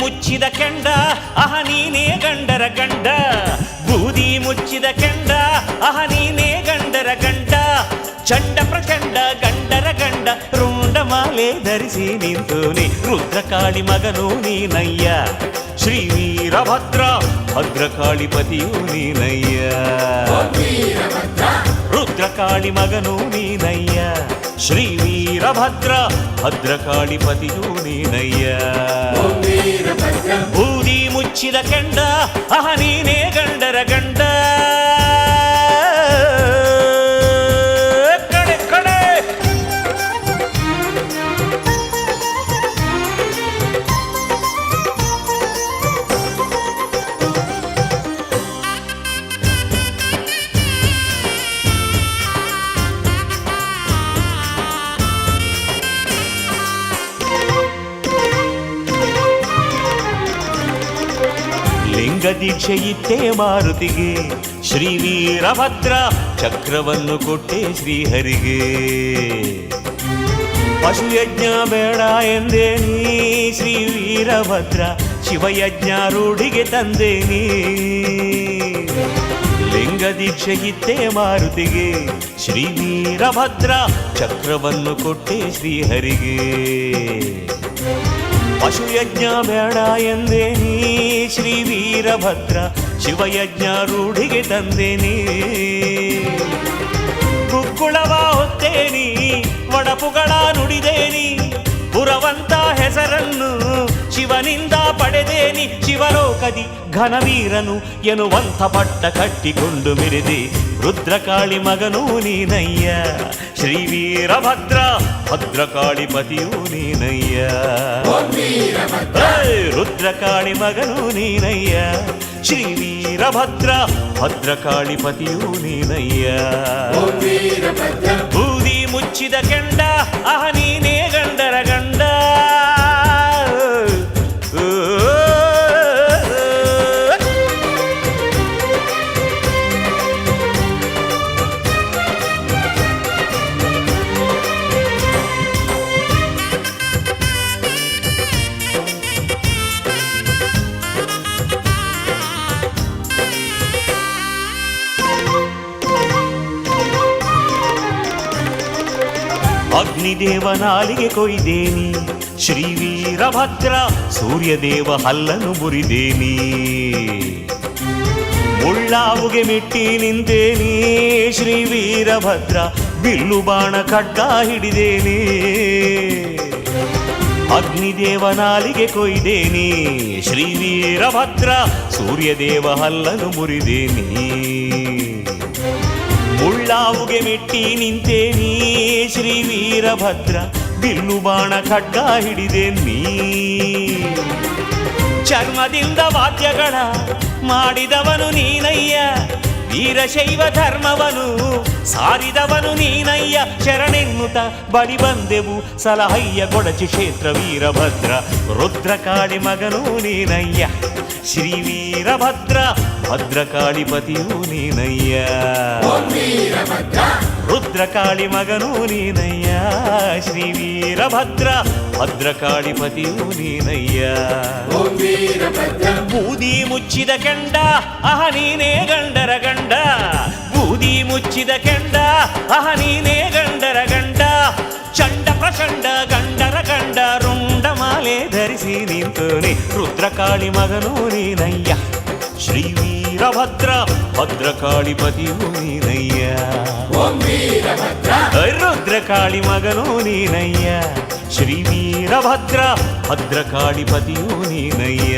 ಮುಚ್ಚಿದ ಕೆಂಡ ಅಹ ನೀನೇ ಗಂಡರ ಗಂಡ, ಬೂದಿ ಮುಚ್ಚಿದ ಕೆಂಡ ಅಹ ನೀನೇ ಗಂಡರ ಗಂಡ, ಚಂಡ ಪ್ರಚಂಡ ಗಂಡರ ಗಂಡ ರುಂಡಮಾಲೆ ಧರಿಸಿ ನಿಂತೋನಿ ರುದ್ರಕಾಳಿ ಮಗನೂ ನೀನಯ್ಯ, ಶ್ರೀ ವೀರಭದ್ರ ಭದ್ರಕಾಳಿಪತಿಯೂ ನೀನಯ್ಯ, ರುದ್ರಕಾಳಿ ಮಗನೂ ನೀನಯ್ಯ, ಶ್ರೀ ವೀರಭದ್ರ ಭದ್ರಕಾಳಿಪತಿಯೂ ನೀನಯ್ಯ. ಬೂದಿ ಮುಚ್ಚಿದ ಕೆಂಡ ಅಹ ನೀನೇ ಗಂಡರ ಗಂಡ, ಕಡೆ ಕಡೆ ದೀಕ್ಷೆ ಇಟ್ಟೆ ಮಾರುತಿಗೆ, ಶ್ರೀ ವೀರಭದ್ರ ಚಕ್ರವನ್ನು ಕೊಟ್ಟೆ ಶ್ರೀಹರಿಗೆ, ಪಶುಯಜ್ಞ ಬೇಡ ಎಂದೇನಿ ಶ್ರೀ ವೀರಭದ್ರ ಶಿವಯಜ್ಞ ರೂಢಿಗೆ ತಂದೇನಿ, ಲಿಂಗ ದೀಕ್ಷೆ ಇಟ್ಟೆ ಮಾರುತಿಗೆ, ಶ್ರೀ ವೀರಭದ್ರ ಚಕ್ರವನ್ನು ಕೊಟ್ಟೆ ಶ್ರೀಹರಿಗೆ, ಪಶುಯಜ್ಞ ಬೇಡ ಎಂದೇನಿ ಶ್ರೀ ವೀರಭದ್ರ ಶಿವಯಜ್ಞ ರೂಢಿಗೆ ತಂದೇನಿ, ಗುಕ್ಕುಳವ ಹೊತ್ತೇನಿ ಒಡಪುಗಳ ನುಡಿದೇನಿ, ಪುರವಂತ ಹೆಸರನ್ನು ಶಿವನಿಂದ ಪಡೆದೇನಿ, ಶಿವಲೋಕದಿ ಘನವೀರನು ಎನ್ನುವಂಥ ಪಟ್ಟ ಕಟ್ಟಿಕೊಂಡು ಮಿರಿದೆ ರುದ್ರಕಾಳಿ ಮಗನೂ ನೀನಯ್ಯ, ಶ್ರೀ ವೀರಭದ್ರ ಭದ್ರಕಾಳಿಪತಿಯೂ ನೀನಯ್ಯ, ರುದ್ರಕಾಳಿ ಮಗನೂ ನೀನಯ್ಯ, ಶ್ರೀ ವೀರಭದ್ರ ಭದ್ರಕಾಳಿಪತಿಯೂ ನೀನಯ್ಯ. ಬೂದಿ ಮುಚ್ಚಿದ ಕೆಂಡ ಅಹ ನೀನೇ ಗಂಡರ ಗಂಡ, ಅಗ್ನಿದೇವನಾಲಿಗೆ ಕೊಯ್ದೇನಿ ಶ್ರೀ ವೀರಭದ್ರ ಸೂರ್ಯದೇವ ಹಲ್ಲನು ಮುರಿದೇನಿ, ಮುಳ್ಳಾವುಗೆ ಮೆಟ್ಟಿ ನಿಂತೇನಿ ಶ್ರೀ ವೀರಭದ್ರ ಬಿಲ್ಲು ಬಾಣ ಖಡ್ಗ ಹಿಡಿದೇನಿ, ಅಗ್ನಿದೇವನಾಲಿಗೆ ಕೊಯ್ದೇನಿ ಶ್ರೀ ವೀರಭದ್ರ ಸೂರ್ಯದೇವ ಹಲ್ಲನು ಮುರಿದೇನಿ, ಮುಳ್ಳಾವುಗೆ ಮೆಟ್ಟಿ ನಿಂತೇನಿ ಶ್ರೀ ವೀರಭದ್ರ ಬಿಲ್ಲು ಬಾಣ ಖಡ್ಗ ಹಿಡಿದೇನಿ, ಚರ್ಮದಿಂದ ವಾದ್ಯಗಳ ಮಾಡಿದವನು ನೀನಯ್ಯ, ವೀರಶೈವ ಧರ್ಮವನು ಸಾರಿದವನು ನೀನಯ್ಯ, ಶರಣೆನ್ನುತ್ತ ಬಳಿ ಬಂದೆವು ಸಲಹಯ್ಯ ಕೊಡಚಿ ಕ್ಷೇತ್ರ ವೀರಭದ್ರ ರುದ್ರಕಾಳಿ ಮಗನೂ ನೀನಯ್ಯ, ಶ್ರೀ ವೀರಭದ್ರ ಭದ್ರಕಾಳಿಪತಿಯೂ ನೀನಯ್ಯ, ರುದ್ರಕಾಳಿ ಮಗನೂ ನೀನಯ್ಯ, ಶ್ರೀ ವೀರಭದ್ರ ಭದ್ರಕಾಳಿಪತಿಯೂ ನೀನಯ್ಯ. ಬೂದಿ ಮುಚ್ಚಿದ ಕೆಂಡ ಅಹ ನೀನೇ ಗಂಡರ ಗಂಡ, ಬೂದಿ ಮುಚ್ಚಿದ ಕೆಂಡ ಅಹ ನೀನೇ ಗಂಡರ ಗಂಡ, ಚಂಡ ಪ್ರಚಂಡ ಗಂಡರ ಗಂಡ ರುಂಡಮಾಲೆ ಧರಿಸಿ ನಿಂತೋನಿ ರುದ್ರಕಾಳಿ ಮಗನೂ ನೀನಯ್ಯ, ಶ್ರೀ ವೀರಭದ್ರ ಭದ್ರಕಾಳಿಪತಿಯೂ ನೀನಯ್ಯ, ರುದ್ರಕಾಳಿ ಮಗನೂ ನೀನಯ್ಯ, ಶ್ರೀ ವೀರಭದ್ರ ಭದ್ರಕಾಳಿಪತಿಯೂ ನೀನಯ್ಯ.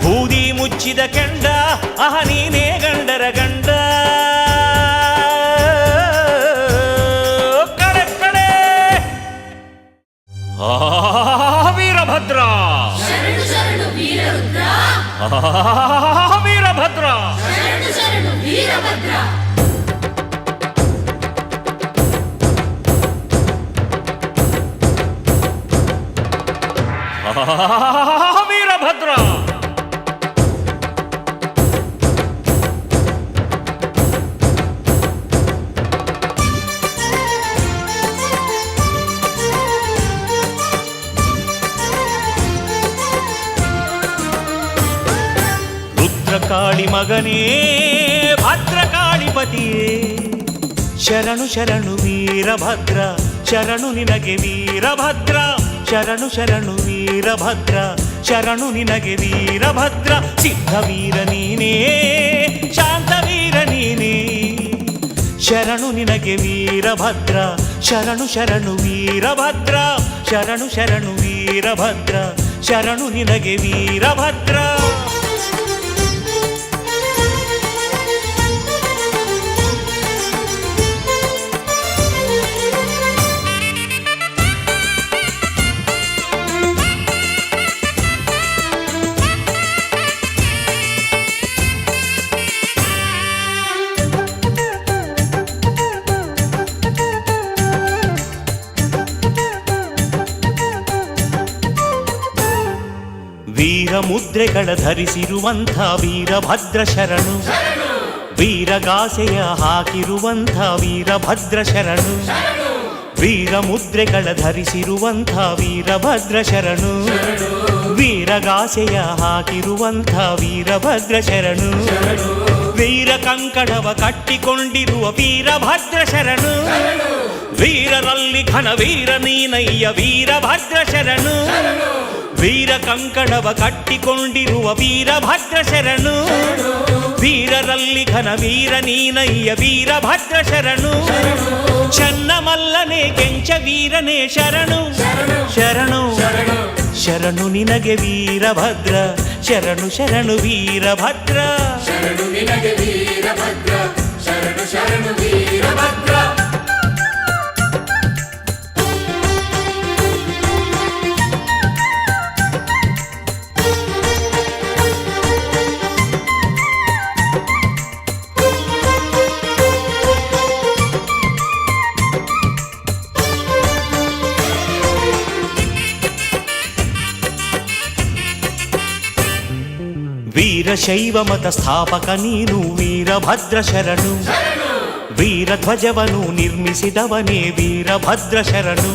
ಬೂದಿ ಮುಚ್ಚಿದ ಕೆಂಡ ಅಹ ನೀನೇ ಗಂಡರ ಗಂಡ, ಕಡೆ ಕಡೆ ವೀರಭದ್ರ ವೀರಭದ್ರ ವೀರಭದ್ರ ವೀರಭದ್ರ ಭದ್ರಕಾಳಿ ಮಗನೇ ಭದ್ರಕಾಳಿಪತಿಯೇ ಶರಣು ಶರಣು ವೀರಭದ್ರ ಶರಣು ನಿನಗೆ ವೀರಭದ್ರ ಶರಣು ಶರಣು ವೀರಭದ್ರ ಶರಣು ನಿನಗೆ ವೀರಭದ್ರ ಸಿದ್ಧವೀರ ನೀನೇ ಶಾಂತವೀರ ನೀನೇ ಶರಣು ನಿನಗೆ ವೀರಭದ್ರ ಶರಣು ಶರಣು ವೀರಭದ್ರ ಶರಣು ಶರಣು ವೀರಭದ್ರ ಶರಣು ನಿನಗೆ ವೀರಭದ್ರ ವೀರ ಮುದ್ರೆಗಳ ಧರಿಸಿರುವಂಥ ವೀರಭದ್ರ ಶರಣು ವೀರಗಾಸೆಯ ಹಾಕಿರುವಂಥ ವೀರಭದ್ರ ಶರಣು ವೀರ ಮುದ್ರೆಗಳ ಧರಿಸಿರುವಂಥ ವೀರಭದ್ರ ಶರಣು ವೀರಗಾಸೆಯ ಹಾಕಿರುವಂಥ ವೀರಭದ್ರ ಶರಣು ವೀರ ಕಂಕಣವ ಕಟ್ಟಿಕೊಂಡಿರುವ ವೀರಭದ್ರ ಶರಣು ವೀರರಲ್ಲಿ ಘನ ವೀರ ನೀನಯ್ಯ ವೀರಭದ್ರ ಶರಣು ವೀರ ಕಂಕಣವ ಕಟ್ಟಿಕೊಂಡಿರುವ ವೀರಭದ್ರ ಶರಣು ವೀರರಲ್ಲಿ ಘನ ವೀರ ನೀನಯ್ಯ ವೀರಭದ್ರ ಶರಣು ಚನ್ನಮಲ್ಲನೆ ಕೆಂಚ ವೀರನೇ ಶರಣು ಶರಣು ಶರಣು ನಿನಗೆ ವೀರಭದ್ರ ಶರಣು ಶರಣು ವೀರಭದ್ರ ಶರಣು ನಿನಗೆ ವೀರಭದ್ರ ಶರಣು ಶರಣು ವೀರಭದ್ರ ವೀರಶೈವ ಮತ ಸ್ಥಾಪಕ ನೀನು ವೀರಭದ್ರ ಶರಣು ವೀರಧ್ವಜವನು ನಿರ್ಮಿಸಿದವನೇ ವೀರಭದ್ರ ಶರಣು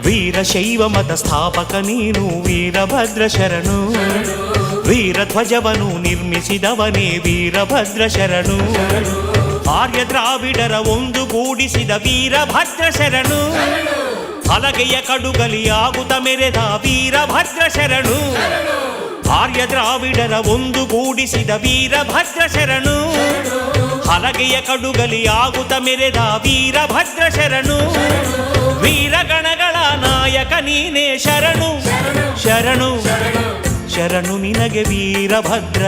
ವೀರಶೈವ ಮತ ಸ್ಥಾಪಕ ನೀನು ವೀರಭದ್ರ ಶರಣು ವೀರಧ್ವಜವನು ನಿರ್ಮಿಸಿದವನೇ ವೀರಭದ್ರ ಶರಣು ಆರ್ಯ ದ್ರಾವಿಡರ ಒಂದುಗೂಡಿಸಿದ ವೀರಭದ್ರ ಶರಣು ಹಲಗೆಯ ಕಡುಗಲಿಯಾಗುತ್ತ ಮೆರೆದ ವೀರಭದ್ರ ಶರಣು ಆರ್ಯ ದ್ರಾವಿಡರ ಒಂದುಗೂಡಿಸಿದ ವೀರಭದ್ರ ಶರಣು ಹಲಗೆಯ ಕಡುಗಲಿಯಾಗುತ್ತ ಮೆರೆದ ವೀರಭದ್ರ ಶರಣು ವೀರಗಣಗಳ ನಾಯಕ ನೀನೇ ಶರಣು ಶರಣು ಶರಣು ನಿನಗೆ ವೀರಭದ್ರ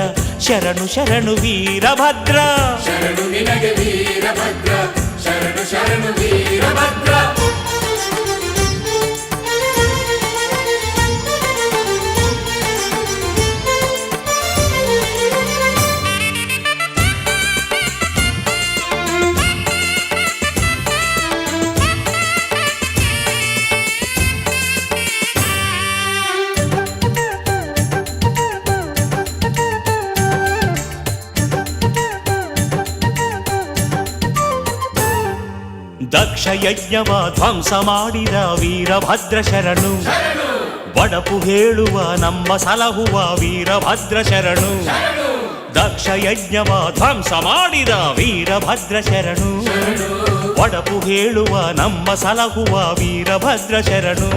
ಶರಣು ಶರಣು ವೀರಭದ್ರ ಶರಣು ನಿನಗೆ ವೀರಭದ್ರ ಶರಣು ಶರಣು ವೀರಭದ್ರ ದಕ್ಷ ಯಜ್ಞವ ಧ್ವಂಸ ಮಾಡಿದ ವೀರಭದ್ರ ಶರಣು ಬಡಪು ಹೇಳುವ ನಮ್ಮ ಸಲಹುವ ವೀರಭದ್ರ ಶರಣು ದಕ್ಷ ಯಜ್ಞವ ಧ್ವಂಸ ಮಾಡಿದ ವೀರಭದ್ರ ಶರಣು ಬಡಪು ಹೇಳುವ ನಮ್ಮ ಸಲಹುವ ವೀರಭದ್ರ ಶರಣು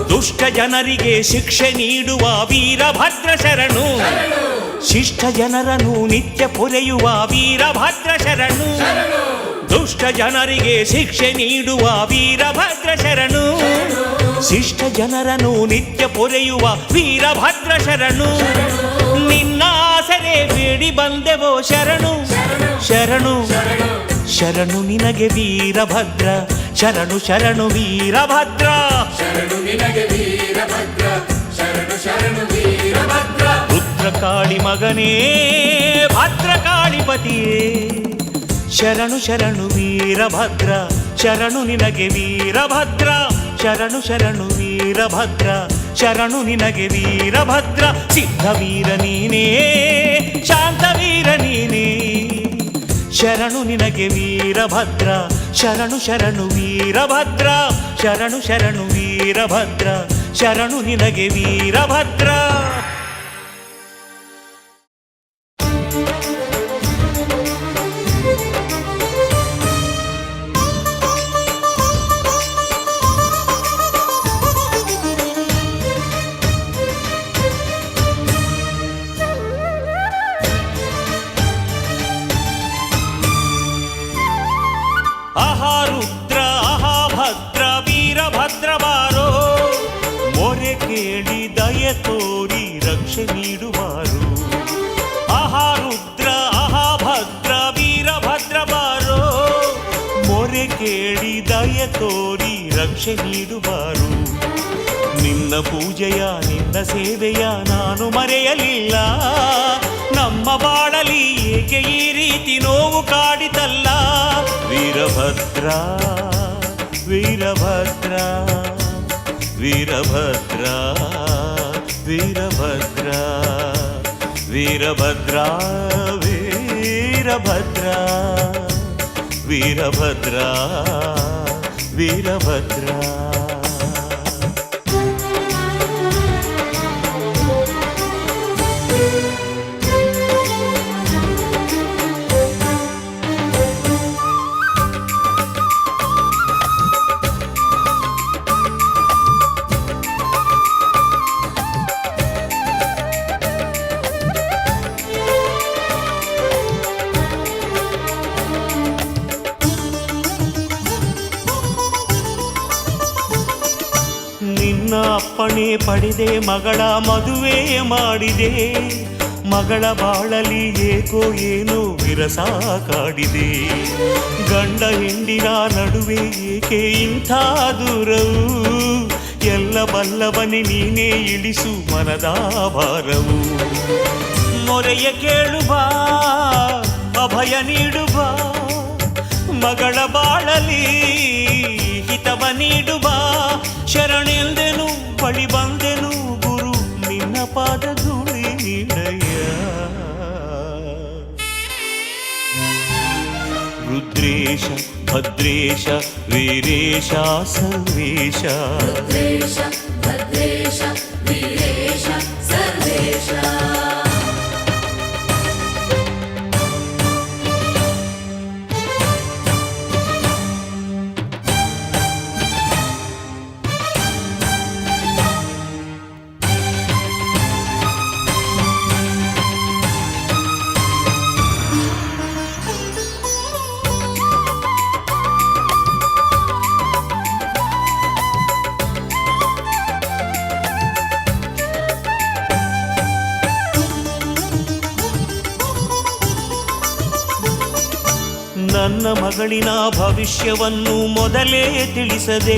ದುಷ್ಟ ಜನರಿಗೆ ಶಿಕ್ಷೆ ನೀಡುವ ವೀರಭದ್ರ ಶರಣು ಶಿಷ್ಟ ಜನರನ್ನು ನಿತ್ಯ ಪೊರೆಯುವ ವೀರಭದ್ರ ಶರಣು ದುಷ್ಟ ಜನರಿಗೆ ಶಿಕ್ಷೆ ನೀಡುವ ವೀರಭದ್ರ ಶರಣು ಶಿಷ್ಟ ಜನರನ್ನು ನಿತ್ಯ ಪೊರೆಯುವ ವೀರಭದ್ರ ಶರಣು ನಿನ್ನ ಆಸರೆ ಬೇಡಿ ಬಂದೆವೋ ಶರಣು ಶರಣು ಶರಣು ನಿನಗೆ ವೀರಭದ್ರ ಶರಣು ಶರಣು ವೀರಭದ್ರ ಶರಣು ನಿನಗೆ ವೀರಭದ್ರ ಶರಣು ಶರಣು ವೀರಭದ್ರ ರುದ್ರಕಾಳಿ ಮಗನೇ ಭದ್ರಕಾಳಿಪತಿಯೇ ಶರಣು ಶರಣು ವೀರಭದ್ರ ಶರಣು ನಿನಗೆ ವೀರಭದ್ರ ಶರಣು ಶರಣು ವೀರಭದ್ರ ಶರಣು ನಿನಗೆ ವೀರಭದ್ರ ಸಿದ್ಧವೀರ ನೀನೇ ಶಾಂತವೀರ ನೀನೇ ಶರಣು ನಿನಗೆ ವೀರಭದ್ರ ಶರಣು ಶರಣು ವೀರಭದ್ರ ಶರಣು ಶರಣು ವೀರಭದ್ರ ಶರಣು ನಿನಗೆ ವೀರಭದ್ರ ವೀರಭದ್ರ ಬಾರೋ, ಮೊರೆ ಕೇಳಿ ದಯೆ ತೋರಿ ರಕ್ಷೆ ನೀಡುವಾರು. ಆಹಾ ರುದ್ರ ಆಹಾ ಭದ್ರ ವೀರಭದ್ರ ಬಾರೋ, ಮೊರೆ ಕೇಳಿ ದಯೆ ತೋರಿ ರಕ್ಷೆ ನೀಡುವಾರು. ನಿನ್ನ ಪೂಜೆಯ ನಿನ್ನ ಸೇವೆಯ ನಾನು ಮರೆಯಲಿಲ್ಲ. ನಮ್ಮ ಬಾಳಲಿ ಏಕೆ ಈ ರೀತಿ ನೋವು ಕಾಡಿತಲ್ಲ. ವೀರಭದ್ರ ವೀರಭದ್ರ ವೀರಭದ್ರ ವೀರಭದ್ರ ವೀರಭದ್ರ ವೀರಭದ್ರ ವೀರಭದ್ರ ವೀರಭದ್ರ. ನಿನ್ನ ಅಪ್ಪಣೆ ಪಡೆದೆ ಮಗಳ ಮದುವೆ ಮಾಡಿದೆ. ಮಗಳ ಬಾಳಲಿ ಏಕೋ ಏನು ವಿರಸ ಕಾಡಿದೆ. ಗಂಡ ಹೆಂಡಿನ ನಡುವೆ ಏಕೆ ಇಂಥ ದೂರವು. ಎಲ್ಲ ಬಲ್ಲವನೇ ನೀನೇ ಇಳಿಸು ಮನದ ಭಾರವು. ಮೊರೆಯ ಕೇಳುವ ಅಭಯ ನೀಡುವ, ಮಗಳ ಬಾಳಲಿ ಹಿತವ ನೀಡುವ. ಶರಣೆಂದೆನು ಬಳಿ ಬಂದೆನು ಗುರು ನಿನ್ನ ಪಾದ ಧೂಳಿ ನೀಡಯ್ಯ. ರುದ್ರೇಶ ಭದ್ರೇಶ ವೀರೇಶ ಸರ್ವೇಶ. ರುದ್ರೇಶ ಭದ್ರೇಶ ವೀರೇಶ ಸರ್ವೇಶ. ನನ್ನ ಮಗಳಿನ ಭವಿಷ್ಯವನ್ನು ಮೊದಲೇ ತಿಳಿಸದೆ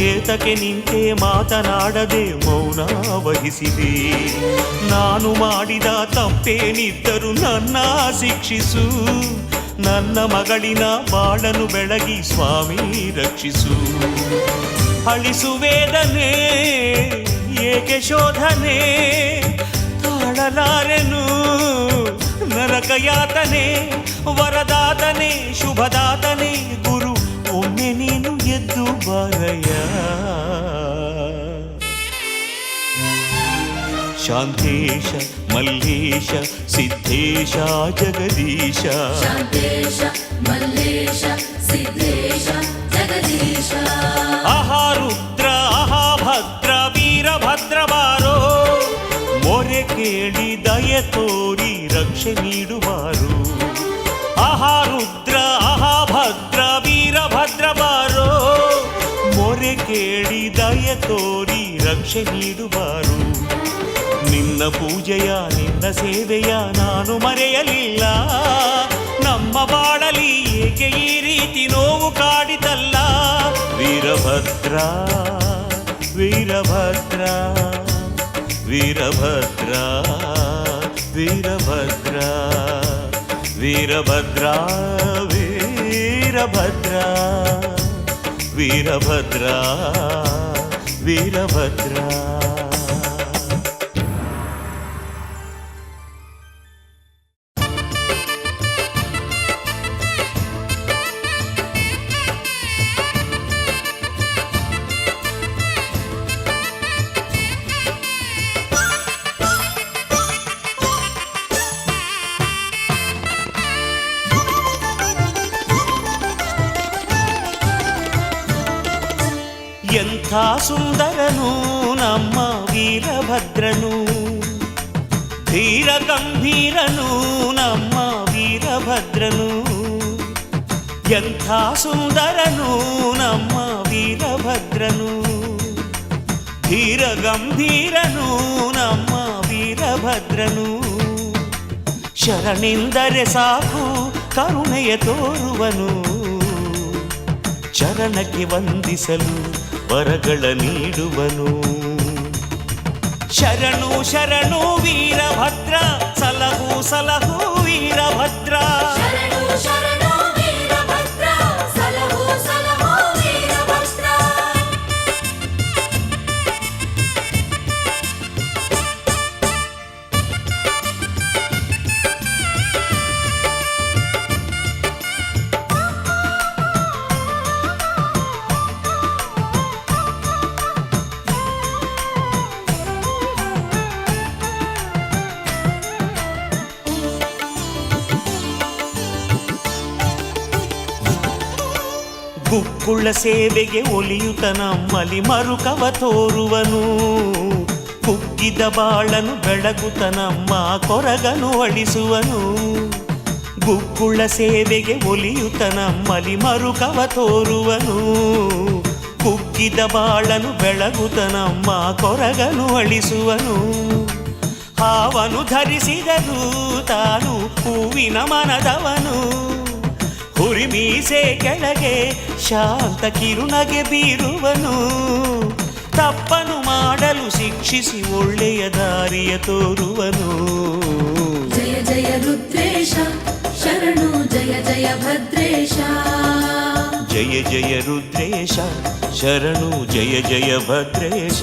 ಏತಕ್ಕೆ ನಿಂತೆ ಮಾತನಾಡದೆ ಮೌನ ವಹಿಸಿದೆ. ನಾನು ಮಾಡಿದ ತಪ್ಪೇನಿದ್ದರೂ ನನ್ನ ಶಿಕ್ಷಿಸು. ನನ್ನ ಮಗಳಿನ ಬಾಳನು ಬೆಳಗಿ ಸ್ವಾಮಿ ರಕ್ಷಿಸು. ಅಳಿಸು ವೇದನೆ ಏಕೆ ಶೋಧನೆ, ತಾಳಲಾರೆನು ನರಕ ಯಾತನೆ. ವರದಾತನೆ ಶುಭದಾತನೆ ಗುರು ಒಮ್ಮೆ ನೀನು ಎದ್ದು ಬಾರಯ್ಯ. ಶಾಂತೇಶ ಮಲ್ಲೇಶ ಸಿದ್ಧೇಶ ಜಗದೀಶ. ಶಾಂತೇಶ ಮಲ್ಲೇಶ ಸಿದ್ಧೇಶ ಜಗದೀಶ. ಆಹಾ ರುದ್ರ ಆಹಾ ಭದ್ರ ವೀರಭದ್ರ ಬಾರೋ, ಮೊರೆ ಕೇಳಿ ದಯೆ ತೋರಿ ರಕ್ಷೆ ನೀಡುವಾರು. ಆಹಾ ರುದ್ರ ಆಹಾ ಭದ್ರ ವೀರಭದ್ರ ಬಾರೋ, ಮೊರೆ ಕೇಳಿ ದಯೆ ತೋರಿ ರಕ್ಷೆ ನೀಡುವಾರು. ನಿನ್ನ ಪೂಜೆಯ ನಿನ್ನ ಸೇವೆಯ ನಾನು ಮರೆಯಲಿಲ್ಲ. ನಮ್ಮ ಬಾಳಲಿ ಏಕೆ ಈ ರೀತಿ ನೋವು ಕಾಡಿತಲ್ಲ. ವೀರಭದ್ರ ವೀರಭದ್ರ ವೀರಭದ್ರ ವೀರಭದ್ರ ವೀರಭದ್ರ ವೀರಭದ್ರ ವೀರಭದ್ರ ವೀರಭದ್ರ. ಎಂಥ ಸುಂದರನು ನಮ್ಮ ವೀರಭದ್ರನು, ಧೀರ ಗಂಭೀರನು ನಮ್ಮ ವೀರಭದ್ರನು. ಎಂಥ ಸುಂದರನು ನಮ್ಮ ವೀರಭದ್ರ ವೀರಭದ್ರನು ಧೀರ ಗಂಭೀರನು ನಮ್ಮ ವೀರಭದ್ರನು ಶರಣೆಂದರೆ ಸಾಕು ಕರುಣೆಯ ತೋರುವನು ಚರಣಕ್ಕೆ ವಂದಿಸಲು ವರಗಳ ನೀಡುವನು ಶರಣು ಶರಣು ವೀರಭದ್ರ ಸಲಹು ಸಲಹು ವೀರಭದ್ರ ಶರಣು ಶರಣು ವೀರಭದ್ರ ಸಲಹು ಸಲಹು ವೀರಭದ್ರ ಗುಕ್ಕುಳ ಸೇವೆಗೆ ಒಲಿಯುತ ನಮ್ಮಲಿ ಮರುಕವ ತೋರುವನು ಕುಗ್ಗಿದ ಬಾಳನು ಬೆಳಗುತ್ತ ನಮ್ಮ ಕೊರಗನು ಅಳಿಸುವನು ಗುಕ್ಕುಳ ಸೇವೆಗೆ ಒಲಿಯುತ ನಮ್ಮಲಿ ಮರುಕವ ತೋರುವನು ಕುಗ್ಗಿದ ಬಾಳನು ಬೆಳಗುತ್ತ ನಮ್ಮ ಕೊರಗನು ಅಳಿಸುವನು ಹಾವನು ಧರಿಸಿದರು ತಾನು ಹೂವಿನ ಮನದವನು ಹುರಿಮೀಸೆ ಕೆಳಗೆ ಶಾಂತ ಕಿರುನಗೆ ಬೀರುವನು ತಪ್ಪನು ಮಾಡಲು ಶಿಕ್ಷಿಸಿ ಒಳ್ಳೆಯ ದಾರಿಯ ತೋರುವನು ಜಯ ಜಯ ರುದ್ರೇಶ ಶರಣು ಜಯ ಜಯ ಭದ್ರೇಶ ಜಯ ಜಯ ರುದ್ರೇಶ ಶರಣು ಜಯ ಜಯ ಭದ್ರೇಶ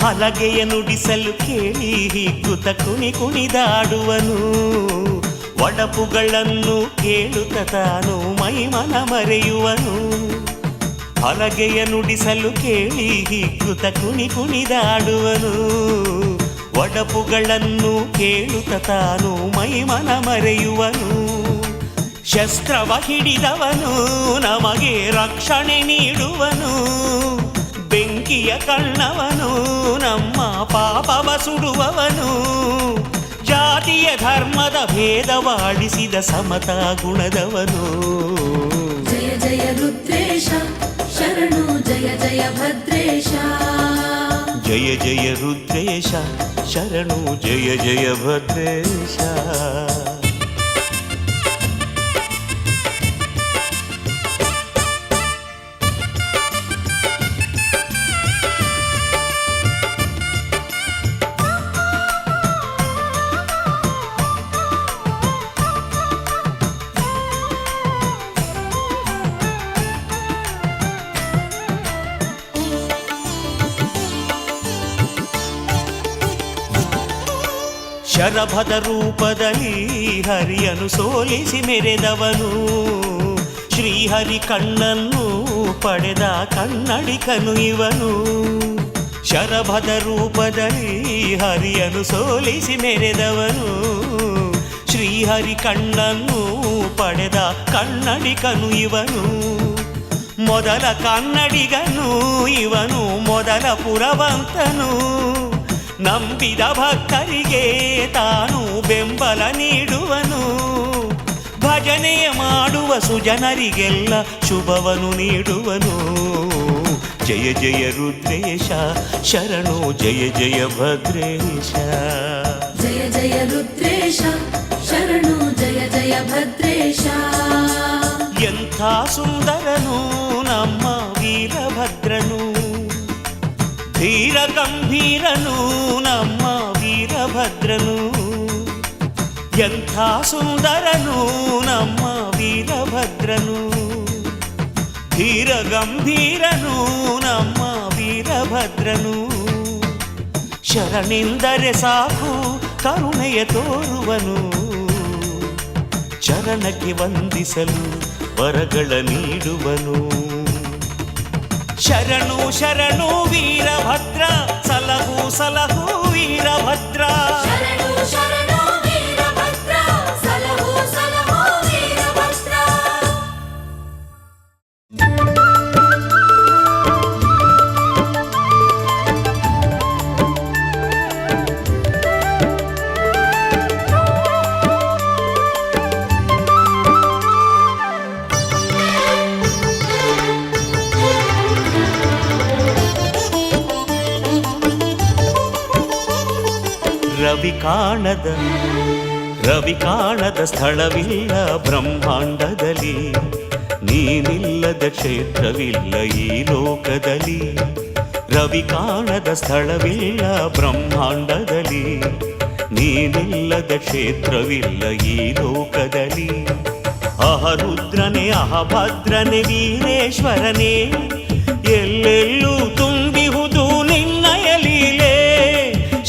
ಹಲಗೆಯ ನುಡಿಸಲು ಕೇಳಿ ಹಿಗ್ಗುತ್ತ ಕುಣಿ ಕುಣಿದಾಡುವನು ಒಡಪುಗಳನ್ನು ಕೇಳುತ್ತ ತಾನು ಮೈಮನ ಮರೆಯುವನು ಹಲಗೆಯ ನುಡಿಸಲು ಕೇಳಿ ಹಿಗ್ಗುತ್ತ ಕುಣಿ ಕುಣಿದಾಡುವನು ಒಡಪುಗಳನ್ನು ಕೇಳುತ್ತ ತಾನು ಮೈಮನ ಮರೆಯುವನು ಶಸ್ತ್ರವ ಹಿಡಿದವನು ನಮಗೆ ರಕ್ಷಣೆ ನೀಡುವನು ಬೆಂಕಿಯ ಕಣ್ಣವನು ನಮ್ಮ ಪಾಪವ ಸುಡುವವನು ಜಾತಿಯ ಧರ್ಮದ ಭೇದವಾಡಿಸಿದ ಸಮತಾ ಗುಣದವನು ಜಯ ಜಯ ರುದ್ರೇಶ ಶರಣು ಜಯ ಜಯ ಭದ್ರೇಶ ಜಯ ಜಯ ರುದ್ರೇಶ ಶರಣು ಜಯ ಜಯ ಭದ್ರೇಶ ಶರಭದ ರೂಪದಲ್ಲಿ ಹರಿಯನು ಸೋಲಿಸಿ ಮೆರೆದವನು ಶ್ರೀಹರಿ ಕಣ್ಣನ್ನು ಪಡೆದ ಕನ್ನಡಿಕನು ಇವನು ಶರಭದ ರೂಪದಲ್ಲಿ ಹರಿಯನು ಸೋಲಿಸಿ ಮೆರೆದವನು ಶ್ರೀಹರಿ ಕಣ್ಣನ್ನು ಪಡೆದ ಕನ್ನಡಿಕನು ಇವನು ಮೊದಲ ಕನ್ನಡಿಗನು ಇವನು ಮೊದಲ ಪುರವಂತನು ನಂಬಿದ ಭಕ್ತರಿಗೆ ತಾನು ಬೆಂಬಲ ನೀಡುವನು ಭಜನೆಯ ಮಾಡುವ ಸುಜನರಿಗೆಲ್ಲ ಶುಭವನು ನೀಡುವನು ಜಯ ಜಯ ರುದ್ರೇಶ ಶರಣು ಜಯ ಜಯ ಭದ್ರೇಶ ಜಯ ಜಯ ರುದ್ರೇಶ ಶರಣು ಜಯ ಜಯ ಭದ್ರೇಶ ಎಂಥ ಸುಂದರನು ನಮ್ಮ ವೀರಭದ್ರನು ಧೀರ ಗಂಭೀರನು ನಮ್ಮ ವೀರಭದ್ರನು ಎಂಥ ಸುಂದರನು ನಮ್ಮ ವೀರಭದ್ರನು ಧೀರ ಗಂಭೀರನು ನಮ್ಮ ವೀರಭದ್ರನು ಶರಣೆಂದರೆ ಸಾಕು ಕರುಣೆಯ ತೋರುವನು ಚರಣಕ್ಕೆ ವಂದಿಸಲು ವರಗಳ ನೀಡುವನು ಶರಣು ಶರಣು ವೀರಭದ್ರ ಸಲಹು ಸಲಹು ವೀರಭದ್ರ ಶರಣು ಶರಣು ವೀರಭದ್ರ ರವಿ ಕಾಣದ ಸ್ಥಳವಿಲ್ಲ ಬ್ರಹ್ಮಾಂಡದಲ್ಲಿ, ನೀನಿಲ್ಲದ ಕ್ಷೇತ್ರವಿಲ್ಲ ಈ ಲೋಕದಲ್ಲಿ. ರವಿ ಕಾಣದ ಸ್ಥಳವಿಲ್ಲ ಬ್ರಹ್ಮಾಂಡದಲ್ಲಿ, ನೀನಿಲ್ಲದ ಕ್ಷೇತ್ರವಿಲ್ಲ ಈ ಲೋಕದಲ್ಲಿ. ಅಹರುದ್ರನೇ ಅಹಭದ್ರನೇ ವೀರೇಶ್ವರನೇ, ಎಲ್ಲೆಲ್ಲೂ ತುಂಬಿಹುದು ನಿನ್ನಯ ಲೀಲೆ.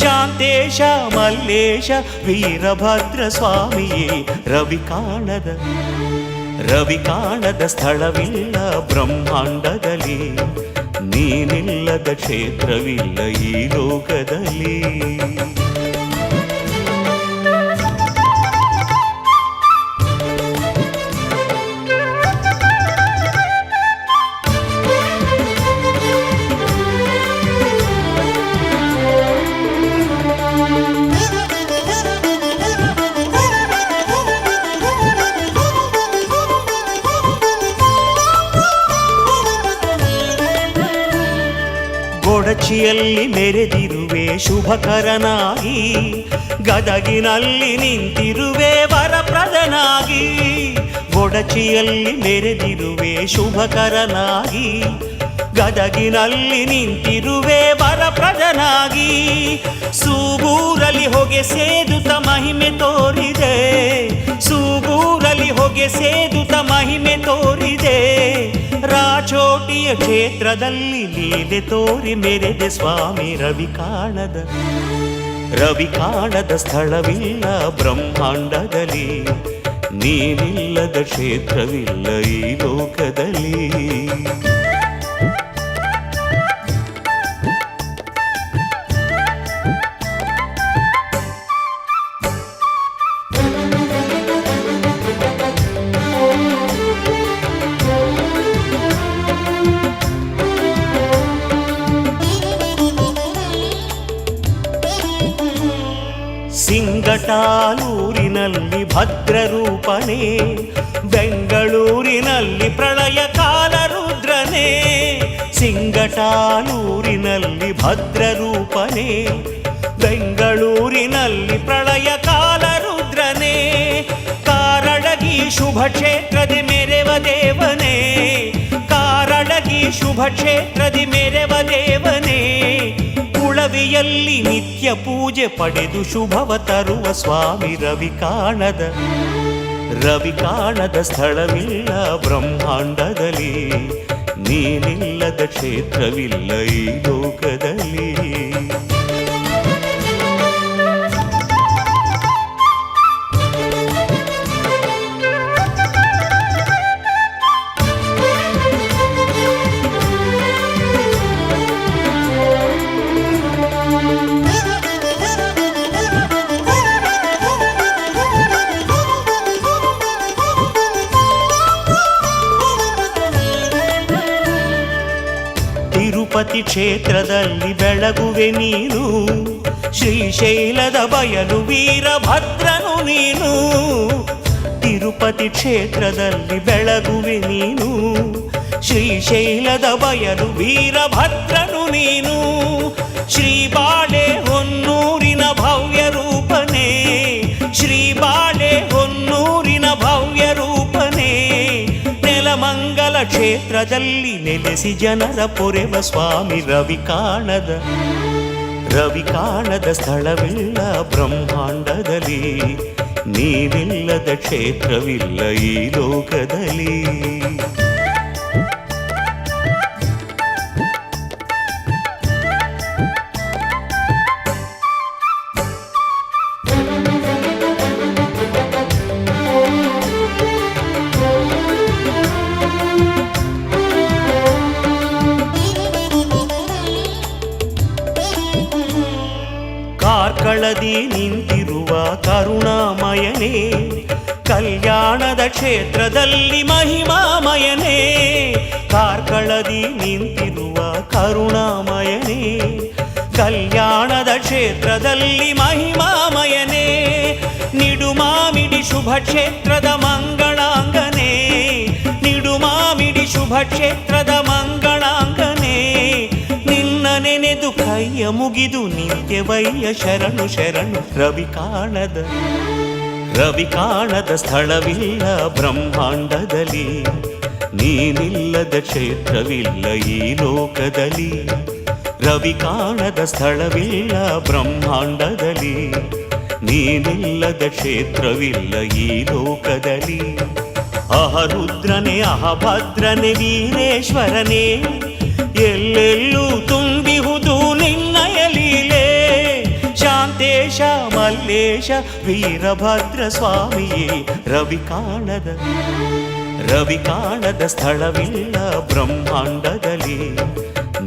ಶಾಂತೇಶ ಮಲ್ಲೇಶ ವೀರಭದ್ರ ಸ್ವಾಮಿಯೇ, ರವಿ ಕಾಣದ ಸ್ಥಳವಿಲ್ಲ ಬ್ರಹ್ಮಾಂಡದಲ್ಲಿ, ನೀನಿಲ್ಲದ ಕ್ಷೇತ್ರವಿಲ್ಲ ಈ ಲೋಕದಲ್ಲಿ. ಗೊಡಚಿಯಲ್ಲಿ ಮೆರೆದಿರುವೆ ಶುಭಕರನಾಗಿ, ಗದಗಿನಲ್ಲಿ ನಿಂತಿರುವೆ ವರಪ್ರದನಾಗಿ. ಗೊಡಚಿಯಲ್ಲಿ ಮೆರೆದಿರುವೆ ಶುಭಕರನಾಗಿ, ಗದಗಿನಲ್ಲಿ ನಿಂತಿರುವೆ ವರಪ್ರದನಾಗಿ. ಸೂಗೂರಲ್ಲಿ ಹೊಗೆ ಸೇದುತ್ತ ಮಹಿಮೆ ತೋರಿದೆ, ಸೂಗೂರಲ್ಲಿ ಹೊಗೆ ಸೇದುತ್ತ ಮಹಿಮೆ ತೋರಿದೆ. ರಾಚೋಟಿಯ ಕ್ಷೇತ್ರದಲ್ಲಿ ಲೀಲೆ ತೋರಿ ಮೆರೆದೆ ಸ್ವಾಮಿ. ರವಿ ಕಾಣದ ಸ್ಥಳವಿಲ್ಲ ಬ್ರಹ್ಮಾಂಡದಲ್ಲಿ, ನೀನಿಲ್ಲದ ಕ್ಷೇತ್ರವಿಲ್ಲ ಈ ಲೋಕದಲ್ಲಿ. ಸಿಂಗಟಾಲೂರಿನಲ್ಲಿ ಭದ್ರರೂಪನೇ, ಬೆಂಗಳೂರಿನಲ್ಲಿ ಪ್ರಳಯ ಕಾಲ ರುದ್ರನೇ. ಸಿಂಗಟಾಲೂರಿನಲ್ಲಿ ಭದ್ರರೂಪನೇ, ಬೆಂಗಳೂರಿನಲ್ಲಿ ಪ್ರಳಯ ಕಾಲ ರುದ್ರನೇ. ಕಾರಡಗಿ ಶುಭ ಕ್ಷೇತ್ರದಿ ಮೆರೆವ ದೇವನೇ, ಕಾರಡಗಿ ಶುಭ ಕ್ಷೇತ್ರದಿ ಮೆರೆವ ದೇವನೇ. ಉಳವಿಯಲ್ಲಿ ನಿತ್ಯ ಪೂಜೆ ಪಡೆದು ಶುಭವ ತರುವ ಸ್ವಾಮಿ. ರವಿ ಕಾಣದ ಸ್ಥಳವಿಲ್ಲ ಬ್ರಹ್ಮಾಂಡದಲ್ಲಿ, ನೀನಿಲ್ಲದ ಕ್ಷೇತ್ರವಿಲ್ಲ ಈ ಲೋಕದಲ್ಲಿ. ತಿರುಪತಿ ಕ್ಷೇತ್ರದಲ್ಲಿ ಬೆಳಗುವೆ ನೀನು, ಶ್ರೀಶೈಲದ ಬಯಲು ವೀರಭದ್ರನು ನೀನು. ತಿರುಪತಿ ಕ್ಷೇತ್ರದಲ್ಲಿ ಬೆಳಗುವೆ ನೀನು, ಶ್ರೀಶೈಲದ ಬಯಲು ವೀರಭದ್ರನು ನೀನು. ಶ್ರೀಬಾಳೆ ಹೊನ್ನೂರಿನ ಭವ್ಯ ರೂಪನೇ, ಶ್ರೀಬಾಳೆ ಹೊನ್ನೂರಿನ ಭವ್ಯ ರೂಪನೇ. ನೆಲಮಂಗಲ ಕ್ಷೇತ್ರದಲ್ಲಿ ನೆಲೆಸಿ ಜನರ ಪೊರೆವ ಸ್ವಾಮಿ. ರವಿ ಕಾಣದ ಸ್ಥಳವಿಲ್ಲ ಬ್ರಹ್ಮಾಂಡದಲ್ಲಿ, ನೀನಿಲ್ಲದ ಕ್ಷೇತ್ರವಿಲ್ಲ ಈ ಲೋಕದಲ್ಲಿ. ಕಾರ್ಕಳದಿ ನಿಂತಿರುವ ಕರುಣಾಮಯನೇ, ಕಲ್ಯಾಣದ ಕ್ಷೇತ್ರದಲ್ಲಿ ಮಹಿಮಾಮಯನೇ. ಕಾರ್ಕಳದಿ ನಿಂತಿರುವ ಕರುಣಾಮಯನೇ, ಕಲ್ಯಾಣದ ಕ್ಷೇತ್ರದಲ್ಲಿ ಮಹಿಮಾಮಯನೇ. ನಿಡುಮಾಮಿಡಿ ಶುಭ ಕ್ಷೇತ್ರದ ಮಂಗಳಾಂಗನೇ, ನಿಡುಮಾಮಿಡಿ ಶುಭ ಕ್ಷೇತ್ರದ ಮಂಗಳಾಂಗನೇ. ನಿನ್ನ ನೆನೆ ನೆನೆದು ಕೈಯ ಮುಗಿದು ನಿಂತ್ಯವಯ್ಯ ಶರಣು ಶರಣು. ರವಿ ಕಾಣದ ಸ್ಥಳವಿಲ್ಲ ಬ್ರಹ್ಮಾಂಡದಲ್ಲಿ, ನೀನಿಲ್ಲದ ಕ್ಷೇತ್ರವಿಲ್ಲ ಈ ಲೋಕದಲ್ಲಿ. ರವಿ ಕಾಣದ ಸ್ಥಳವಿಲ್ಲ ಬ್ರಹ್ಮಾಂಡದಲ್ಲಿ, ನೀನಿಲ್ಲದ ಕ್ಷೇತ್ರವಿಲ್ಲ ಈ ಲೋಕದಲ್ಲಿ. ಅಹರುದ್ರನೇ ಅಹಭದ್ರನೇ ವೀರೇಶ್ವರನೇ, ಎಲ್ಲೆಲ್ಲೂ ತುಂಬಿಹುದು ನಿನ್ನಯ ಲೀಲೆ. ಶಾಂತೇಶ ಮಲ್ಲೇಶ ವೀರಭದ್ರ ಸ್ವಾಮಿಯೇ, ರವಿ ಕಾಣದ ಸ್ಥಳವಿಲ್ಲ ಬ್ರಹ್ಮಾಂಡದಲ್ಲಿ,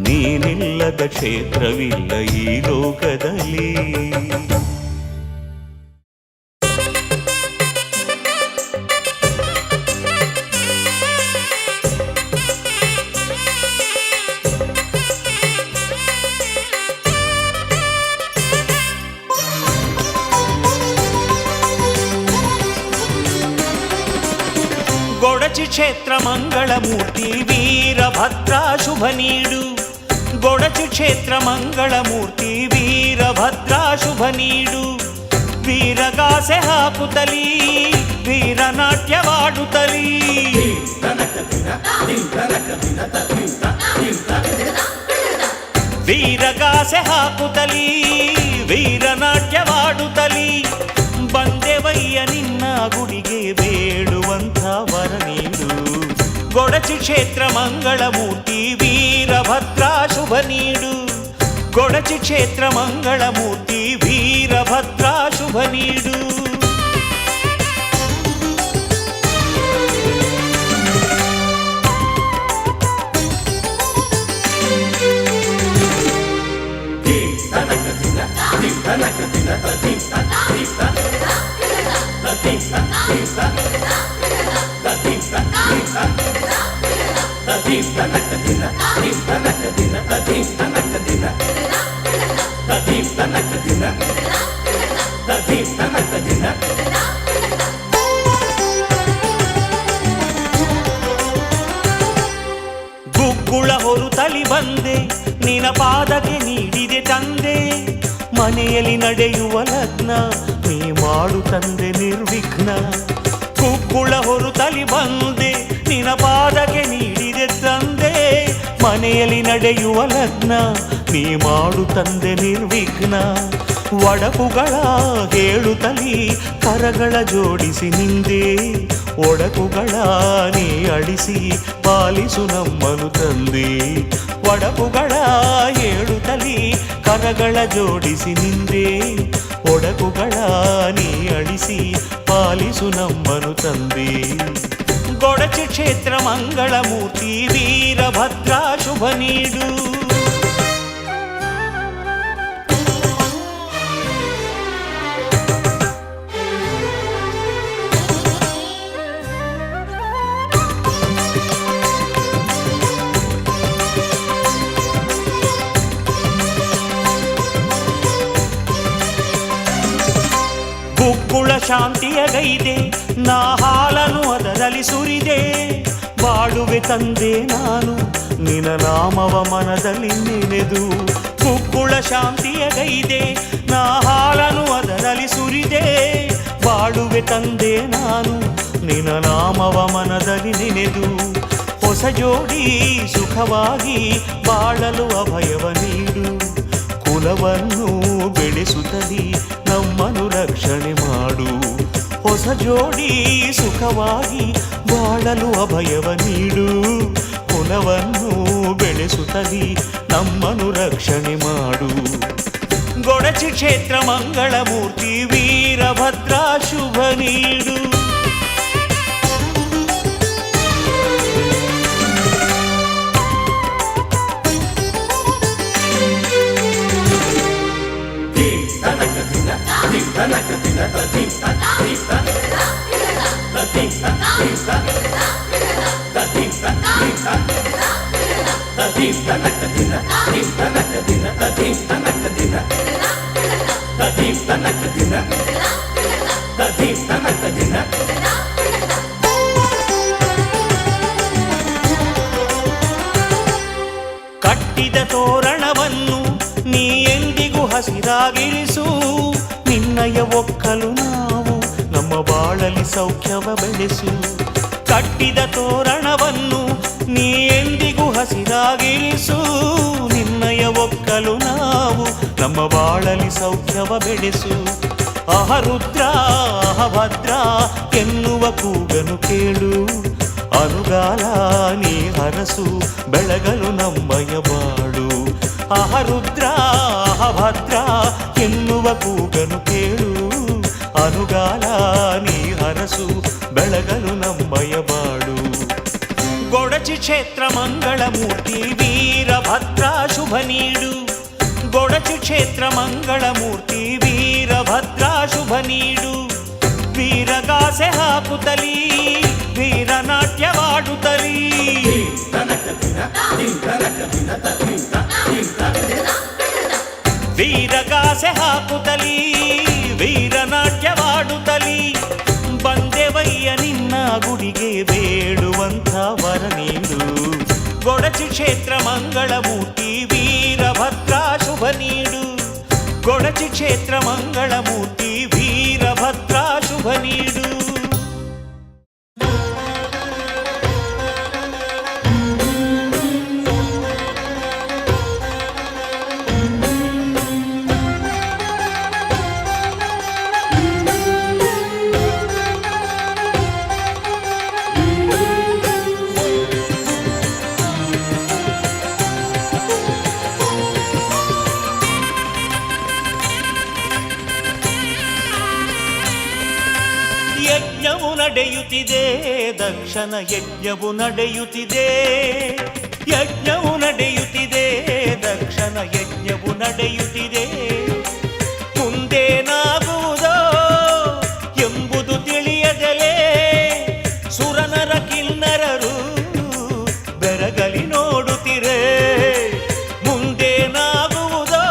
ನೀನಿಲ್ಲದ ಕ್ಷೇತ್ರವಿಲ್ಲ ಈ ಲೋಕದಲ್ಲಿ. ಗೊಡಚಿ ಕ್ಷೇತ್ರ ಮಂಗಳಮೂರ್ತಿ ವೀರಭದ್ರ ಶುಭ ನೀಡು. ಗೊಡಚಿ ಕ್ಷೇತ್ರ ಮಂಗಳಮೂರ್ತಿ ವೀರಭದ್ರ ಶುಭ ನೀಡು. ವೀರಗಾಸೆ ಹಾಕುತ್ತಲೀ ವೀರನಾಟ್ಯವಾಡುತ್ತಲೀ, ವೀರಗಾಸೆ ಹಾಕುತ್ತಲೀ ವೀರನಾಟ್ಯವಾಡುತ್ತಲೀ. ಬಂದೆವಯ್ಯ ನಿನ್ನ ಗುಡಿಗೆ ಬೇಡುವಂಥ ವರ ನೀಡು. ಗೊಡಚಿ ಕ್ಷೇತ್ರ ಮಂಗಳಮೂರ್ತಿ ವೀರಭದ್ರ ಶುಭ ನೀಡು. ಗೊಡಚಿ ಕ್ಷೇತ್ರ ಮಂಗಳಮೂರ್ತಿ ವೀರಭದ್ರ ಶುಭ ನೀಡು. ಗುಗ್ಗುಳ ಹೊರುತ್ತಲಿ ಬಂದೆ ನಿನ ಪಾದಕ್ಕೆ ನೀಡಿದೆ ತಂದೆ. ಮನೆಯಲ್ಲಿ ನಡೆಯುವ ಲಗ್ನ ನೀ ಮಾಡು ತಂದೆ ನಿರ್ವಿಘ್ನ. ಗುಗ್ಗುಳ ಹೊರುತ್ತಲಿ ಬಂದೆ ನಿನ ಪಾದಕ್ಕೆ ನೀಡಿದೆ ತಂದೆ. ಮನೆಯಲ್ಲಿ ನಡೆಯುವ ಲಗ್ನ ನೀ ಮಾಡು ತಂದೆ ನಿರ್ವಿಘ್ನ. ಒಡಕುಗಳ ಹೇಳುತ್ತಲಿ ಕರಗಳ ಜೋಡಿಸಿ ನಿಂದೆ. ಒಡಕುಗಳ ನೀ ಅಡಿಸಿ ಪಾಲಿಸು ನಮ್ಮನು ತಂದೆ. ಒಡಕುಗಳ ಹೇಳುತ್ತಲಿ ಕರಗಳ ಜೋಡಿಸಿ ನಿಂದೆ. ಒಡಕುಗಳ ನೀ ಅಡಿಸಿ ಪಾಲಿಸು ನಮ್ಮನು ತಂದೆ. ಗೊಡಚಿ ಕ್ಷೇತ್ರ ಮಂಗಳಮೂರ್ತಿ ವೀರಭದ್ರ ಶುಭ ನೀಡು. ಗುಗ್ಗುಳ ಶಾಂತಿಯ ಗೈದೆ ನಾ ಹಾಲನು ಅದರಲ್ಲಿ ಸುರಿದೆ. ಬಾಳುವೆ ತಂದೆ ನಾನು ನಿನ ನಾಮವ ಮನದಲ್ಲಿ ನೆನೆದು. ಗುಗ್ಗುಳ ಶಾಂತಿಯ ಗೈದೆ ನಾ ಹಾಲನು ಅದರಲ್ಲಿ ಸುರಿದೆ. ಬಾಳುವೆ ತಂದೆ ನಾನು ನಿನ ನಾಮವ ಮನದಲ್ಲಿ ನೆನೆದು. ಹೊಸ ಜೋಡಿ ಸುಖವಾಗಿ ಬಾಳಲು ಅಭಯವ ನೀಡು. ಕುಲವನ್ನು ಬೆಳೆಸುತ್ತಲಿ ನಮ್ಮನು ರಕ್ಷಣೆ ಮಾಡು. ಹೊಸ ಜೋಡಿ ಸುಖವಾಗಿ ಬಾಳಲು ಅಭಯವ ನೀಡು. ಕುಲವನ್ನು ಬೆಳೆಸುತ್ತಲಿ ನಮ್ಮನು ರಕ್ಷಣೆ ಮಾಡು. ಗೊಡಚಿ ಕ್ಷೇತ್ರ ಮಂಗಳಮೂರ್ತಿ ವೀರಭದ್ರ ಶುಭ ನೀಡು. ಕಟ್ಟಿದ ತೋರಣವನ್ನು ಹಸಿರಾಗಿರಿಸು ನಿನ್ನಯ ಒಕ್ಕಲು ನಾವು ನಮ್ಮ ಬಾಳಲಿ ಸೌಖ್ಯವ ಬೆಳೆಸು ಕಟ್ಟಿದ ತೋರಣವನ್ನು ನೀ ಎಂದಿಗೂ ಹಸಿರಾಗಿರಿಸು ನಿನ್ನಯ ಒಕ್ಕಲು ನಾವು ನಮ್ಮ ಬಾಳಲಿ ಸೌಖ್ಯವ ಬೆಳೆಸು ಅಹರುದ್ರ ಅಹಭದ್ರ ಎನ್ನುವ ಕೂಗನು ಕೇಳು ಅನುಗಾಲ ನೀ ಹರಸು ಬೆಳಗಲು ನಮ್ಮಯ ಬಾಳು ಅಹರುದ್ರ ಅಹಭದ್ರ ಎನ್ನುವ ಕೂಗನು ಕೇಳು ಅನುಗಾಲ ನೀ ಹರಸು ಬೆಳಗಲು ನಮ್ಮಯ ಬಾಳು ಗೊಡಚಿ ಕ್ಷೇತ್ರ ಮಂಗಳ ಮೂರ್ತಿ ವೀರಭದ್ರ ಶುಭ ನೀಡು ಗೊಡಚಿ ಕ್ಷೇತ್ರ ಮಂಗಳ ಮೂರ್ತಿ ವೀರಭದ್ರ ಶುಭ ನೀಡು ವೀರಗಾಸೆ ಹಾಕುತ್ತಲೀ ವೀರನಾಟ್ಯವಾಡುತ್ತಲೀ ವೀರಗಾಸೆ ಹಾಕುತ್ತಲೀ ವೀರನಾಟ್ಯವಾಡುತ್ತಲೀ ಬಂದೆವಯ್ಯ ನಿನ್ನ ಗುಡಿಗೆ ಬೇಡುವಂಥ ವರ ನೀಡು ಗೊಡಚಿ ಕ್ಷೇತ್ರ ಮಂಗಳ ಮೂರ್ತಿ ವೀರಭದ್ರ ಶುಭ ನೀಡು ಗೊಡಚಿ ಕ್ಷೇತ್ರ ಮಂಗಳ ಮೂರ್ತಿ ವೀರಭದ್ರ ಶುಭ ನೀಡು ಯಜ್ಞವು ನಡೆಯುತ್ತಿದೆ ದಕ್ಷನ ಯಜ್ಞವು ನಡೆಯುತ್ತಿದೆ ಯಜ್ಞವು ನಡೆಯುತ್ತಿದೆ ದಕ್ಷನ ಯಜ್ಞವು ನಡೆಯುತ್ತಿದೆ ಮುಂದೇನಾಗುವುದೋ ಎಂಬುದು ತಿಳಿಯದಲೇ ಸುರನರ ಕಿನ್ನರರು ಬೆರಗಲಿ ನೋಡುತ್ತಿರೆ ಮುಂದೇನಾಗುವುದೋ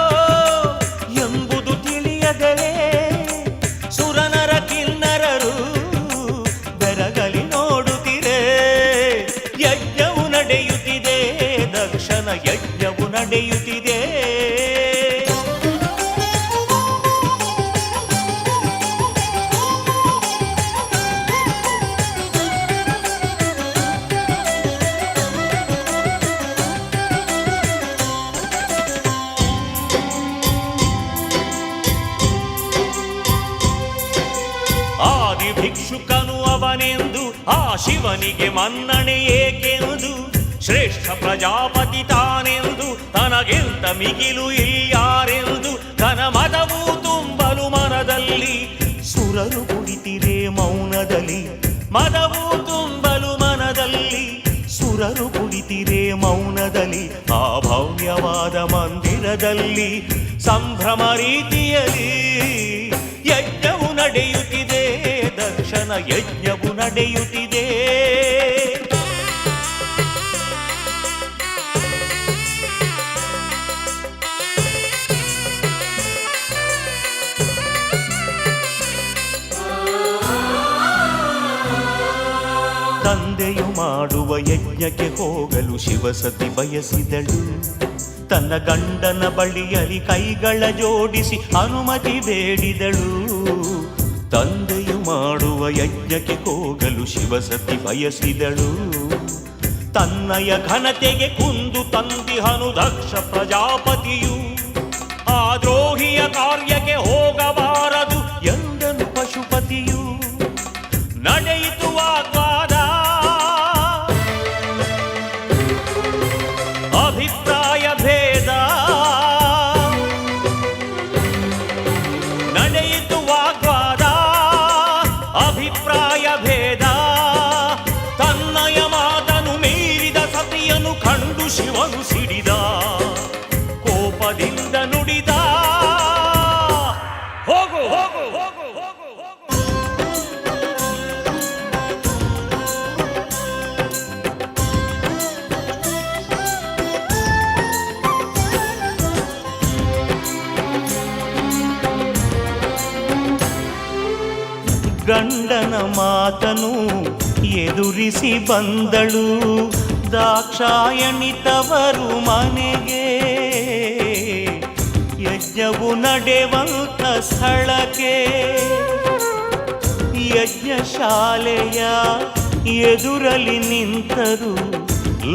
ಎಂಬುದು ತಿಳಿಯದಲೇ ಸುರನರ ಕಿನ್ನರರು ಬೆರಗಲಿ ನೋಡುತ್ತಿರೆ ಯಜ್ಞವು ನಡೆಯುತ್ತಿದೆ ದಕ್ಷನ ಯಜ್ಞವು ನಡೆಯುತ್ತಿದೆ ಭಿಕ್ಷುಕನು ಅವನೆಂದು ಆ ಶಿವನಿಗೆ ಮನ್ನಣೆ ಏಕೆಂದು ಶ್ರೇಷ್ಠ ಪ್ರಜಾಪತಿ ತಾನೆಂದು ತನಗೆಂತ ಮಿಗಿಲು ಇಲ್ಯಾರೆಂದು ತನ ಮದವು ತುಂಬಲು ಮನದಲ್ಲಿ ಸುರರು ಕುಳಿತಿರೆ ಮೌನದಲ್ಲಿ ಮದವು ತುಂಬಲು ಮನದಲ್ಲಿ ಸುರರು ಕುಳಿತಿರೆ ಮೌನದಲ್ಲಿ ಆ ಭವ್ಯವಾದ ಮಂದಿರದಲ್ಲಿ ಸಂಭ್ರಮ ರೀತಿಯಲ್ಲಿ ಯಜ್ಞವು ನಡೆಯುತ್ತಿದೆ ದಕ್ಷನ ಯಜ್ಞವು ನಡೆಯುತ್ತಿದೆ ತಂದೆಯು ಮಾಡುವ ಯಜ್ಞಕ್ಕೆ ಹೋಗಲು ಶಿವಸತಿ ಬಯಸಿದಳು ತನ್ನ ಗಂಡನ ಬಳಿಯಲ್ಲಿ ಕೈಗಳ ಜೋಡಿಸಿ ಅನುಮತಿ ಬೇಡಿದಳು ತಂದೆಯು ಮಾಡುವ ಯಜ್ಞಕ್ಕೆ ಹೋಗಲು ಶಿವಸತಿ ಬಯಸಿದಳು ತನ್ನಯ ಘನತೆಗೆ ಕುಂದು ತಂದಿಹನು ದಕ್ಷ ಪ್ರಜಾಪತಿಯು ಆ ದ್ರೋಹಿಯ ಕಾರ್ಯಕ್ಕೆ ಹೋಗಬಾರದು ಎಂದನು ಪಶುಪತಿಯು ನಡೆಯಿತು ವಾಗ್ವಾದ ಅಭಿಪ್ರಾಯ ಭೇದ ನಡೆಯಿತು ವಾಗ್ವಾದ ಅಭಿಪ್ರಾಯ ಭೇದ ತನ್ನಯ ಮಾತನು ಮೀರಿದ ಸತಿಯನ್ನು ಕಂಡು ಶಿವನು ಸಿಡಿದ ಕೋಪದಿಂದ ನುಡಿದ ಹೋಗು ಹೋಗು ಹೋಗು ಹೋಗು ಗಂಡನ ಮಾತನು ಎದುರಿಸಿ ಬಂದಳು ದಾಕ್ಷಾಯಣಿ ತವರು ಮನೆಗೆ ಯಜ್ಞ ಯಜ್ಞವು ನಡೆವಂತ ಸ್ಥಳಕ್ಕೆ ಯಜ್ಞಶಾಲೆಯ ಎದುರಲ್ಲಿ ನಿಂತರು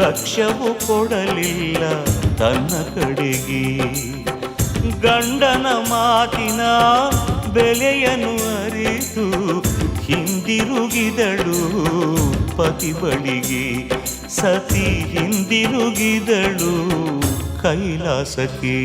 ಲಕ್ಷ್ಯವು ಕೊಡಲಿಲ್ಲ ತನ್ನ ಕಡೆಗೆ. ಗಂಡನ ಮಾತಿನ ಬೆಲೆಯನ್ನು ಅರಿತು ಹಿಂದಿರುಗಿದಳು ಪತಿ ಬಳಿಗೆ. ಸತಿ ಹಿಂದಿರುಗಿದಳು ಕೈಲಾಸಕ್ಕೆ.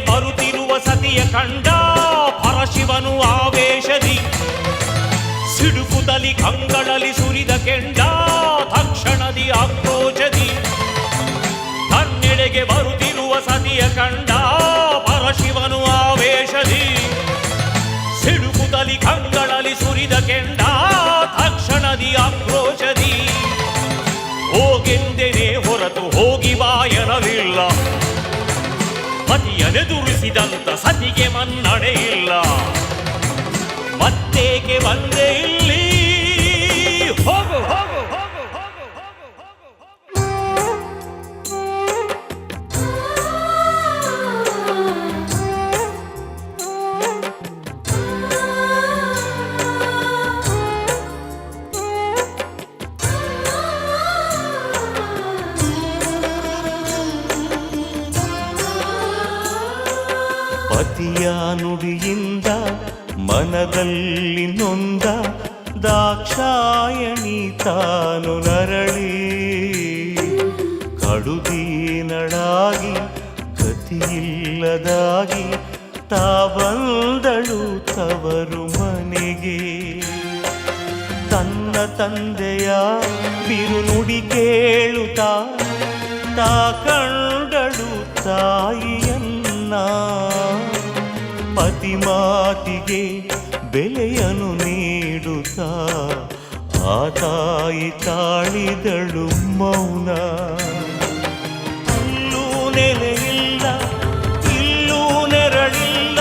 ಬರುತ್ತಿರುವ ಸತಿಯ ಕಂಡ ಪರಶಿವನು ಆವೇಶದಿ ಸಿಡುಕುತಲಿ ಕಂಗಳಲ್ಲಿ ಸುರಿದ ಕೆಂಡ ತಕ್ಷಣದಿ ಆಕ್ರೋಶದಿ. ತನ್ನೆಡೆಗೆ ಬರುತ್ತಿರುವ ಸತಿಯ ಕಂಡ ಪರಶಿವನು ಆವೇಶದಿ ಸಿಡುಕುತಲಿ ಕಂಗಳಲ್ಲಿ ಸುರಿದ ಕೆಂಡ ತಕ್ಷಣದಿ ಆಕ್ರೋಶದಿ. ಹೋಗೆಂದೆನೆ ಹೊರತು ಹೋಗಿ ಬಾ ಎನ್ನಲಿಲ್ಲ. ಪತಿಯನೆದುರಿಸಿದಂತ ಸತಿಗೆ ಮನ್ನಣೆ ಇಲ್ಲ. ಮತ್ತೇಕೆ ಬಂದೆ ಇಲ್ಲಿ? ಹೋಗು ಹೋಗು ಹೋಗು ಹೋಗು ಪತಿಯ ನುಡಿಯಿಂದ ಮನದಲ್ಲಿ ನೊಂದ ದಾಕ್ಷಾಯಣಿ ತಾನು ನರಳಿ ಕಡುದೀನಳಾಗಿ ಗತಿಯಿಲ್ಲದಾಗಿ ತಾವಂದಳು ತವರು ಮನೆಗೆ. ತನ್ನ ತಂದೆಯ ಬಿರುನುಡಿ ಕೇಳುತ್ತಾ ತಾ ಕಂಡಳು ತಾಯಿಯನ್ನ. ಪತಿ ಮಾತಿಗೆ ಬೆಲೆಯನ್ನು ನೀಡುತ್ತಾ ಆ ತಾಯಿ ತಾಳಿದಳು ಮೌನ. ಅಲ್ಲೂ ನೆಲೆಯಿಲ್ಲ ಇಲ್ಲೂ ನೆರಳಿಲ್ಲ,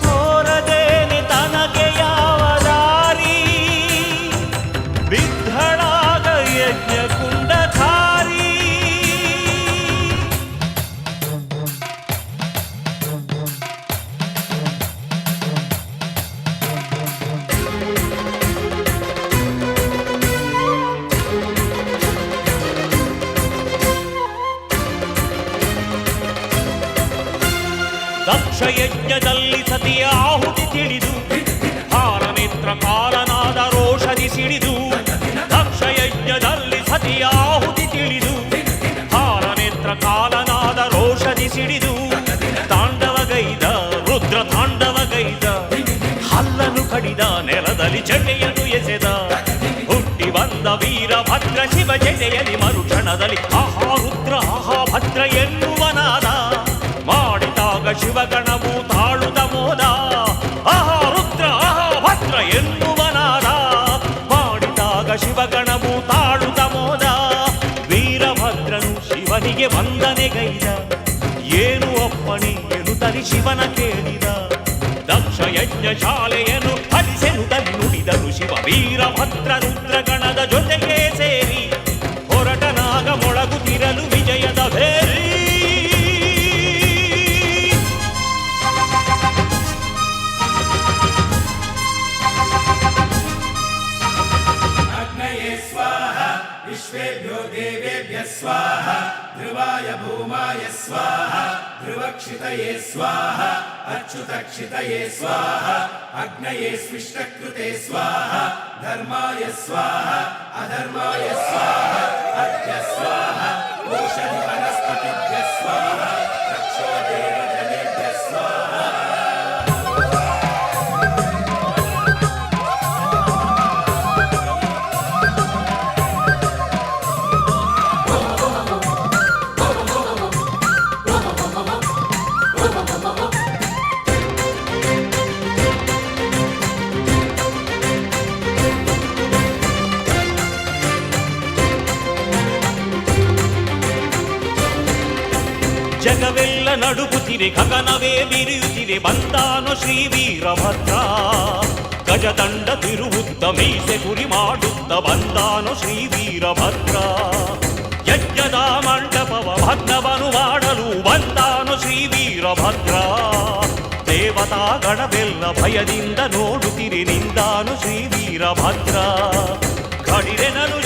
ತೋರದೇನೆ ತನಗೆ ಯಾವ ದಾರಿ. ಬಿದ್ಧಳಾಗ ಯಜ್ಞ ಕುಂಡಧಾರಿ. ದಕ್ಷ ಯಜ್ಞದಲ್ಲಿ ಸತಿಯ ಆಹುತಿ ತಿಳಿದು ಹಾರನೇತ್ರ ಕಾಲನಾದ ರೋಷದಿ ಸಿಡಿದು. ದಕ್ಷ ಯಜ್ಞದಲ್ಲಿ ಸತಿಯ ಆಹುತಿ ತಿಳಿದು ಹಾರನೇತ್ರ ಕಾಲನಾದ ರೋಷದಿ ಸಿಡಿದು. ತಾಂಡವಗೈದ ರುದ್ರ ತಾಂಡವಗೈದ ಹಲ್ಲನು ಕಡಿದ ನೆಲದಲ್ಲಿ ಜಟೆಯನ್ನು ಎಸೆದ. ಹುಟ್ಟಿ ಬಂದ ವೀರಭದ್ರ ಶಿವ ಜಟೆಯಲ್ಲಿ ಮರುಕ್ಷಣದಲ್ಲಿ ಆಹಾ ರುದ್ರ ಆಹಾ ಭದ್ರ ಎನ್ನುವನಾದ. ಮಾಡಿದಾಗ ಶಿವಗಣವು ತಾಳುದ ಮೋದ. ಆಹಾ ರುದ್ರ ಆಹಾ ಭದ್ರ ಎನ್ನುವನಾದ. ಮಾಡಿದಾಗ ಶಿವಗಣವು ತಾಳುದ ಮೋದ. ವೀರಭದ್ರನು ಶಿವನಿಗೆ ವಂದನೆಗೈದ. ಏನು ಅಪ್ಪಣೆ ಎನ್ನುತ್ತಲಿ ಶಿವನ ಕೇಳಿದ. ದಕ್ಷ ಯಜ್ಞ ಶಾಲೆಯನ್ನು ಹರಿಸೆನುತ್ತಲಿ ನುಡಿದನು ಶಿವ. ವೀರಭದ್ರ ರುದ್ರಗಣದ ಜೊತೆಗೆ ಸೇರಿ ಹೊರಟನಾಗ ಮೊಳಗುತ್ತಿರಲು ವಿಜಯದ ಭೇರಿ. विश्वेभ्यो देवेभ्यः स्वाहा ध्रुवाय भूमाय स्वाहा ध्रुवक्षितये स्वाहा अच्युतक्षितये स्वाहा अग्नये स्विष्टकृते स्वाहा धर्माय स्वाहा अधर्माय स्वाहा अद्य स्वाहा ओषधि वनस्पतिभ्यः स्वाहा रक्षोदेव जनेभ्यः स्वाहा. ನಡುಗುತ್ತಿರೆ ಗಗನವೇ ಬಿರಿಯುತ್ತಿರೆ ಬಂದಾನು ಶ್ರೀ ವೀರಭದ್ರ ಗಜದಂಡ ತಿರುವುತ್ತ ಮೀಸೆ ಗುರಿ ಮಾಡುತ್ತ ಬಂದಾನು ಶ್ರೀ ವೀರಭದ್ರ ಯಜ್ಞದ ಮಂಟಪವ ಭಗ್ನವನು ಮಾಡಲು ಬಂದಾನು ಶ್ರೀ ವೀರಭದ್ರ ದೇವತಾ ಗಣವೆಲ್ಲ ಭಯದಿಂದ ನೋಡುತ್ತಿರಿ ನಿಂದಾನು ಶ್ರೀ ವೀರಭದ್ರ ಕಡಿರೆನಲು